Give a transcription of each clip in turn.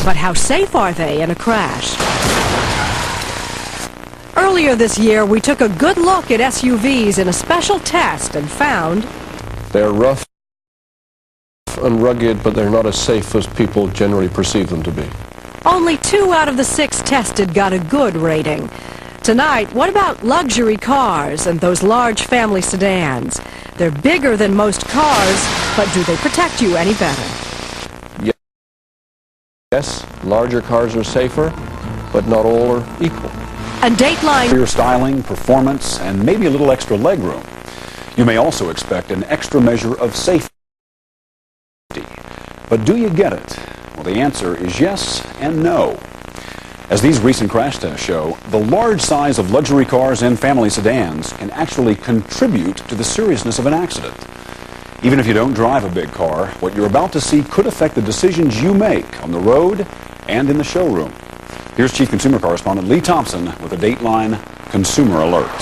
But how safe are they in a crash? Earlier this year, we took a good look at SUVs in a special test and found they're rough and rugged, but they're not as safe as people generally perceive them to be. only 2 out of the 6 tested got a good rating. Tonight, what about luxury cars and those large family sedans? They're bigger than most cars, but do they protect you any better? Yes, larger cars are safer, but not all are equal. A Dateline. For your styling, performance, and maybe a little extra legroom. You may also expect an extra measure of safety. But do you get it? Well, the answer is yes and no. As these recent crash tests show, the large size of luxury cars and family sedans can actually contribute to the seriousness of an accident. Even if you don't drive a big car, what you're about to see could affect the decisions you make on the road and in the showroom. Here's Chief Consumer Correspondent Lee Thompson with a Dateline Consumer Alert.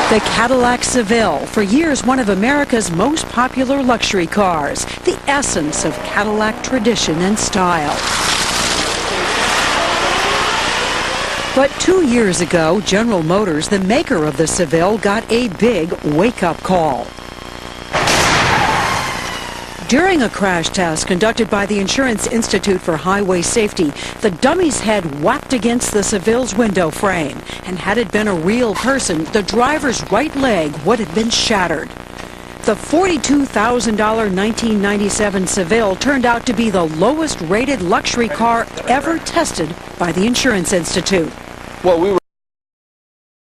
The Cadillac Seville, for years one of America's most popular luxury cars, the essence of Cadillac tradition and style. But 2 years ago, General Motors, the maker of the Seville, got a big wake-up call. During a crash test conducted by the Insurance Institute for Highway Safety, the dummy's head whacked against the Seville's window frame, and had it been a real person, the driver's right leg would have been shattered. The $42,000 1997 Seville turned out to be the lowest rated luxury car ever tested by the Insurance Institute. Well, we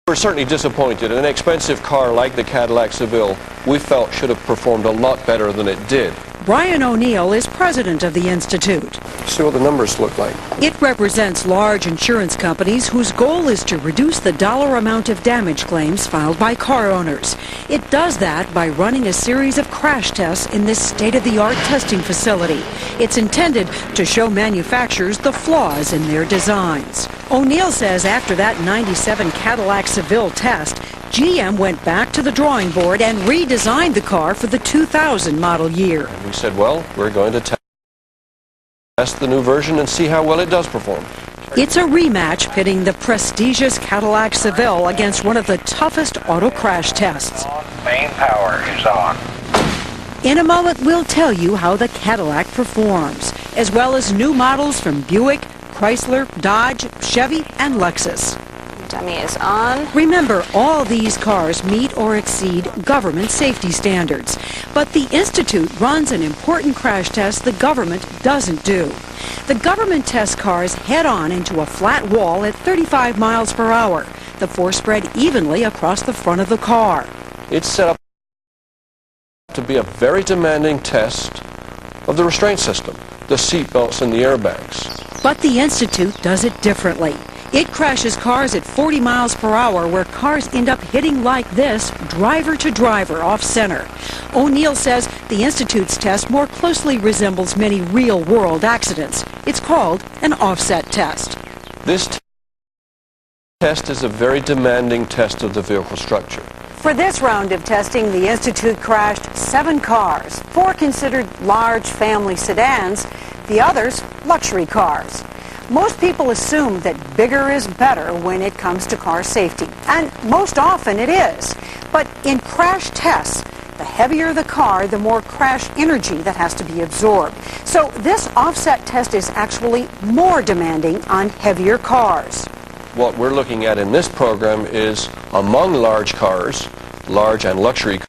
were certainly disappointed. An expensive car like the Cadillac Seville, we felt should have performed a lot better than it did. Brian O'Neill is president of the Institute. See what the numbers look like. It represents large insurance companies whose goal is to reduce the dollar amount of damage claims filed by car owners. It does that by running a series of crash tests in this state-of-the-art testing facility. It's intended to show manufacturers the flaws in their designs. O'Neill says after that 97 Cadillac Seville test, GM went back to the drawing board and redesigned the car for the 2000 model year. And we said, well, we're going to test the new version and see how well it does perform. It's a rematch pitting the prestigious Cadillac Seville against one of the toughest auto crash tests. Main power is on. In a moment, we'll tell you how the Cadillac performs, as well as new models from Buick, Chrysler, Dodge, Chevy, and Lexus. Dummy is on. Remember, all these cars meet or exceed government safety standards. But the Institute runs an important crash test the government doesn't do. The government tests cars head-on into a flat wall at 35 miles per hour. The force spread evenly across the front of the car. It's set up to be a very demanding test of the restraint system, the seat belts and the airbags. But the Institute does it differently. It crashes cars at 40 miles per hour where cars end up hitting like this, driver to driver, off-center. O'Neill says the Institute's test more closely resembles many real-world accidents. It's called an offset test. This test is a very demanding test of the vehicle structure. For this round of testing, the Institute crashed 7 cars, 4 considered large family sedans, the others luxury cars. Most people assume that bigger is better when it comes to car safety, and most often it is. But in crash tests, the heavier the car, the more crash energy that has to be absorbed. So this offset test is actually more demanding on heavier cars. What we're looking at in this program is among large cars, large and luxury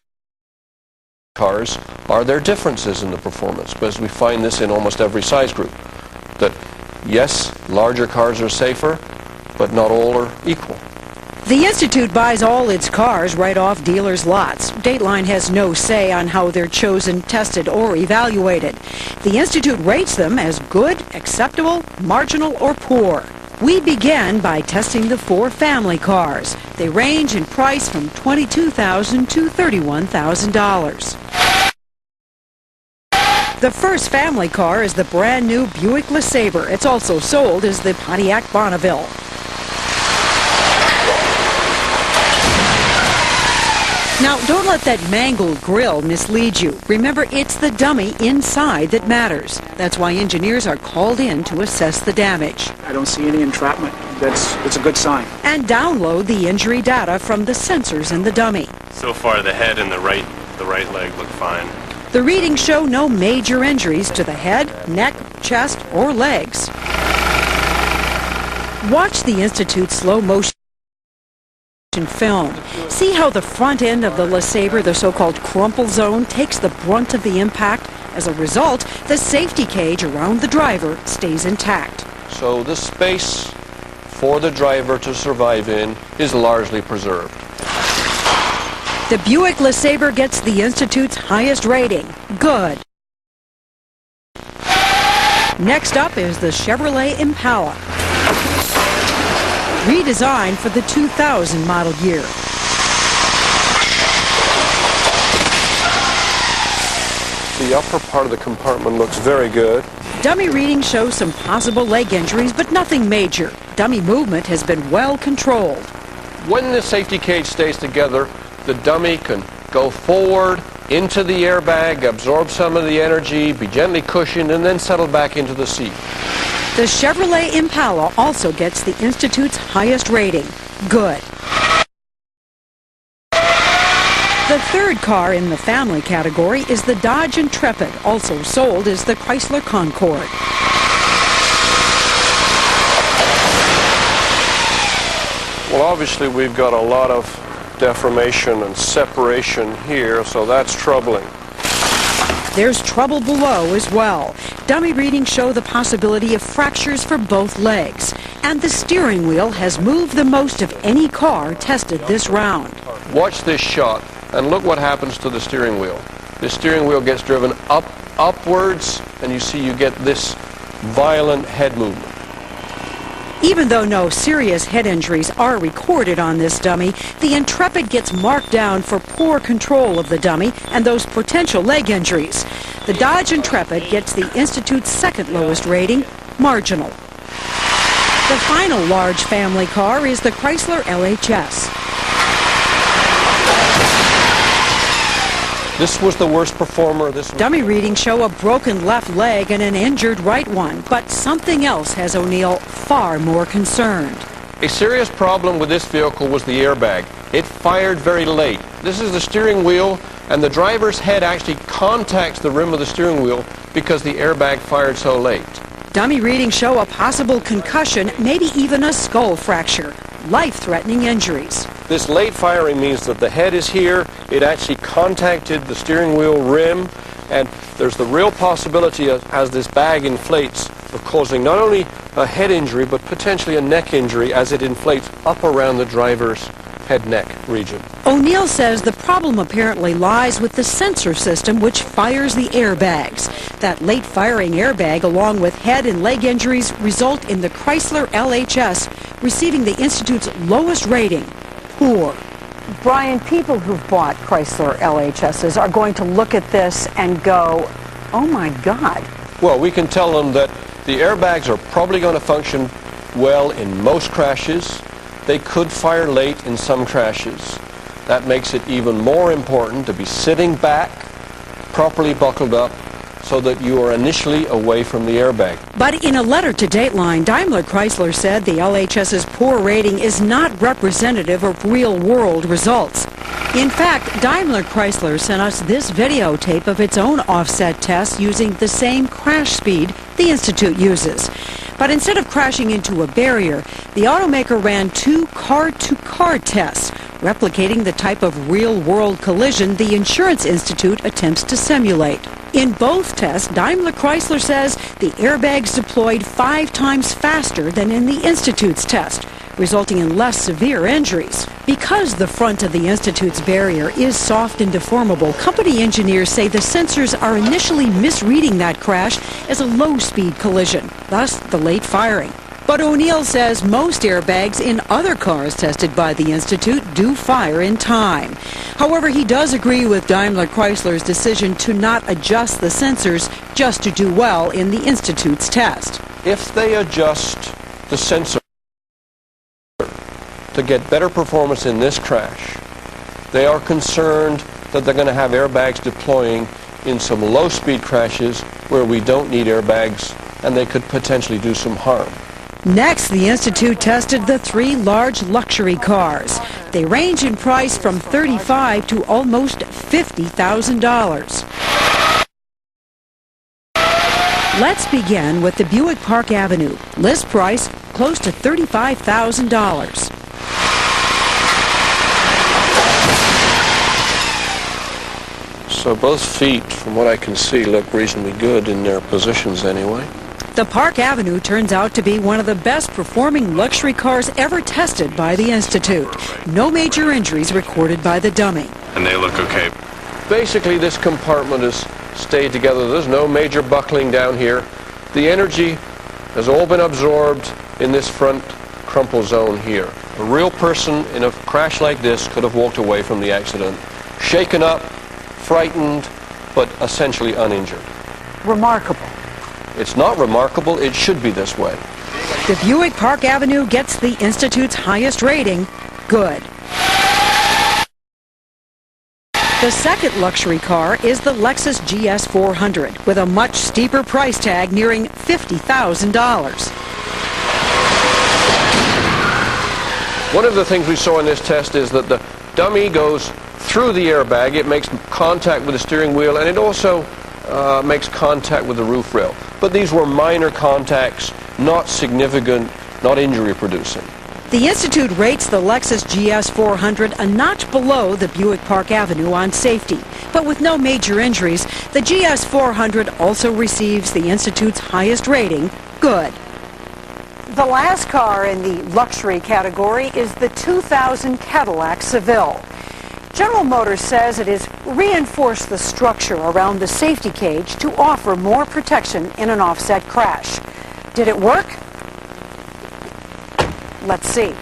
cars, are there differences in the performance? Because we find this in almost every size group. That yes, larger cars are safer, but not all are equal. The Institute buys all its cars right off dealers' lots. Dateline has no say on how they're chosen, tested, or evaluated. The Institute rates them as good, acceptable, marginal, or poor. We began by testing the 4 family cars. They range in price from $22,000 to $31,000. The first family car is the brand new Buick LeSabre. It's also sold as the Pontiac Bonneville. Now, don't let that mangled grille mislead you. Remember, it's the dummy inside that matters. That's why engineers are called in to assess the damage. I don't see any entrapment. It's a good sign. And download the injury data from the sensors in the dummy. So far, the head and the right leg look fine. The readings show no major injuries to the head, neck, chest, or legs. Watch the Institute's slow motion film. See how the front end of the LeSabre, the so-called crumple zone, takes the brunt of the impact. As a result, the safety cage around the driver stays intact. So the space for the driver to survive in is largely preserved. The Buick LeSabre gets the Institute's highest rating, good. Next up is the Chevrolet Impala, redesigned for the 2000 model year. The upper part of the compartment looks very good. Dummy readings show some possible leg injuries, but nothing major. Dummy movement has been well controlled. When the safety cage stays together, the dummy can go forward into the airbag, absorb some of the energy, be gently cushioned, and then settle back into the seat. The Chevrolet Impala also gets the Institute's highest rating, good. The third car in the family category is the Dodge Intrepid, also sold as the Chrysler Concorde. Well, obviously we've got a lot of deformation and separation here, so that's troubling. There's trouble below as well. Dummy readings show the possibility of fractures for both legs. And the steering wheel has moved the most of any car tested this round. Watch this shot and look what happens to the steering wheel. The steering wheel gets driven upwards, and you get this violent head movement. Even though no serious head injuries are recorded on this dummy, the Intrepid gets marked down for poor control of the dummy and those potential leg injuries. The Dodge Intrepid gets the Institute's second lowest rating, marginal. The final large family car is the Chrysler LHS. This was the worst performer. Dummy readings show a broken left leg and an injured right one, but something else has O'Neill far more concerned. A serious problem with this vehicle was the airbag. It fired very late. This is the steering wheel, and the driver's head actually contacts the rim of the steering wheel because the airbag fired so late. Dummy readings show a possible concussion, maybe even a skull fracture. Life-threatening injuries. This late firing means that the head is here, it actually contacted the steering wheel rim, and there's the real possibility as this bag inflates of causing not only a head injury but potentially a neck injury as it inflates up around the driver's head-neck region. O'Neill says the problem apparently lies with the sensor system which fires the airbags. That late firing airbag along with head and leg injuries result in the Chrysler LHS receiving the Institute's lowest rating, poor. Brian, people who've bought Chrysler LHSs are going to look at this and go, oh my God. Well, we can tell them that the airbags are probably going to function well in most crashes. They could fire late in some crashes. That makes it even more important to be sitting back, properly buckled up, so that you are initially away from the airbag. But in a letter to Dateline, Daimler Chrysler said the LHS's poor rating is not representative of real-world results. In fact, Daimler Chrysler sent us this videotape of its own offset tests using the same crash speed the Institute uses. But instead of crashing into a barrier, the automaker ran 2 car-to-car tests, replicating the type of real-world collision the Insurance Institute attempts to simulate. In both tests, Daimler Chrysler says the airbags deployed 5 times faster than in the Institute's test, resulting in less severe injuries. Because the front of the Institute's barrier is soft and deformable, company engineers say the sensors are initially misreading that crash as a low-speed collision, thus the late firing. But O'Neill says most airbags in other cars tested by the Institute do fire in time. However, he does agree with Daimler Chrysler's decision to not adjust the sensors just to do well in the Institute's test. If they adjust the sensor to get better performance in this crash, They are concerned that they're going to have airbags deploying in some low-speed crashes where we don't need airbags, and they could potentially do some harm. Next, the Institute tested the 3 large luxury cars. They range in price from $35,000 to almost $50,000. Let's begin with the Buick Park Avenue. List price close to $35,000. So both feet, from what I can see, look reasonably good in their positions anyway. The Park Avenue turns out to be one of the best performing luxury cars ever tested by the Institute. No major injuries recorded by the dummy. And they look okay. Basically, this compartment has stayed together. There's no major buckling down here. The energy has all been absorbed in this front crumple zone here. A real person in a crash like this could have walked away from the accident, shaken up, frightened, but essentially uninjured. Remarkable. It's not remarkable. It should be this way. The Buick Park Avenue gets the Institute's highest rating, good. The second luxury car is the Lexus GS 400 with a much steeper price tag nearing $50,000. One of the things we saw in this test is that the dummy goes through the airbag. It makes contact with the steering wheel, and it also makes contact with the roof rail. But these were minor contacts, not significant, not injury-producing. The Institute rates the Lexus GS 400 a notch below the Buick Park Avenue on safety. But with no major injuries, the GS 400 also receives the Institute's highest rating, good. The last car in the luxury category is the 2000 Cadillac Seville. General Motors says it has reinforced the structure around the safety cage to offer more protection in an offset crash. Did it work? Let's see.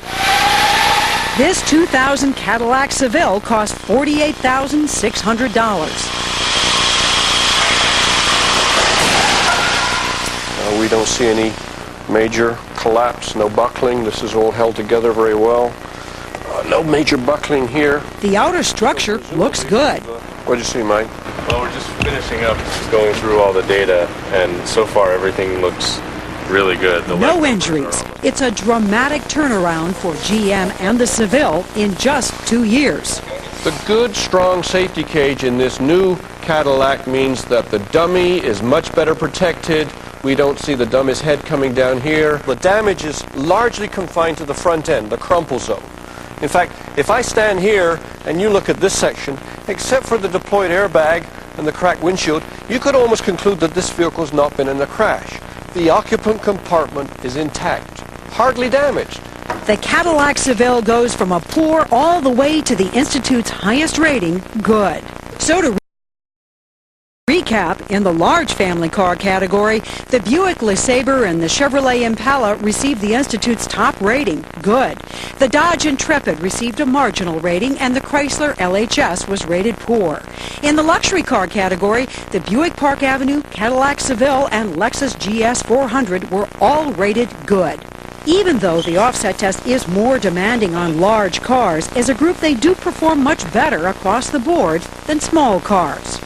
This 2000 Cadillac Seville cost $48,600. We don't see any major collapse, no buckling. This is all held together very well. No major buckling here. The outer structure looks good. What did you see, Mike? Well, we're just finishing up going through all the data, and so far everything looks really good. No injuries. It's a dramatic turnaround for GM and the Seville in just 2 years. The good, strong safety cage in this new Cadillac means that the dummy is much better protected. We don't see the dummy's head coming down here. The damage is largely confined to the front end, the crumple zone. In fact, if I stand here and you look at this section, except for the deployed airbag and the cracked windshield, you could almost conclude that this vehicle has not been in a crash. The occupant compartment is intact, hardly damaged. The Cadillac Seville goes from a poor all the way to the Institute's highest rating, good. So to recap, in the large family car category, the Buick LeSabre and the Chevrolet Impala received the Institute's top rating, good. The Dodge Intrepid received a marginal rating, and the Chrysler LHS was rated poor. In the luxury car category, the Buick Park Avenue, Cadillac Seville, and Lexus GS 400 were all rated good. Even though the offset test is more demanding on large cars, as a group they do perform much better across the board than small cars.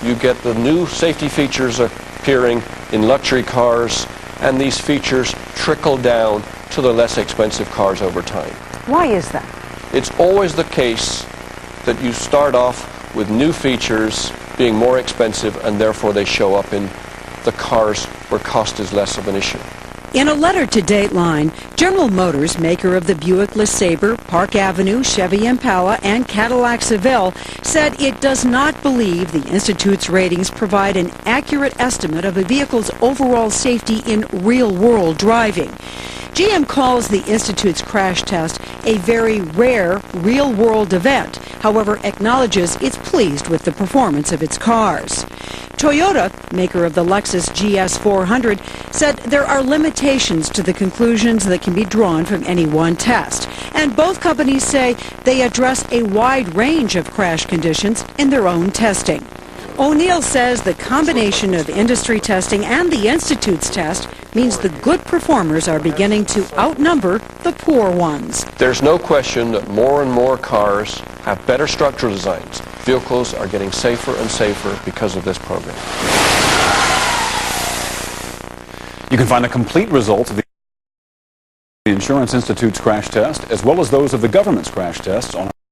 You get the new safety features appearing in luxury cars, and these features trickle down to the less expensive cars over time. Why is that? It's always the case that you start off with new features being more expensive, and therefore they show up in the cars where cost is less of an issue. In a letter to Dateline, General Motors, maker of the Buick LeSabre, Park Avenue, Chevy Impala, and Cadillac Seville, said it does not believe the Institute's ratings provide an accurate estimate of a vehicle's overall safety in real-world driving. GM calls the Institute's crash test a very rare real-world event, however acknowledges it's pleased with the performance of its cars. Toyota, maker of the Lexus GS 400, said there are limitations to the conclusions that can be drawn from any one test. And both companies say they address a wide range of crash conditions in their own testing. O'Neill says the combination of industry testing and the Institute's test means the good performers are beginning to outnumber the poor ones. There's no question that more and more cars have better structural designs. Vehicles are getting safer and safer because of this program. You can find the complete results of the Insurance Institute's crash test, as well as those of the government's crash tests on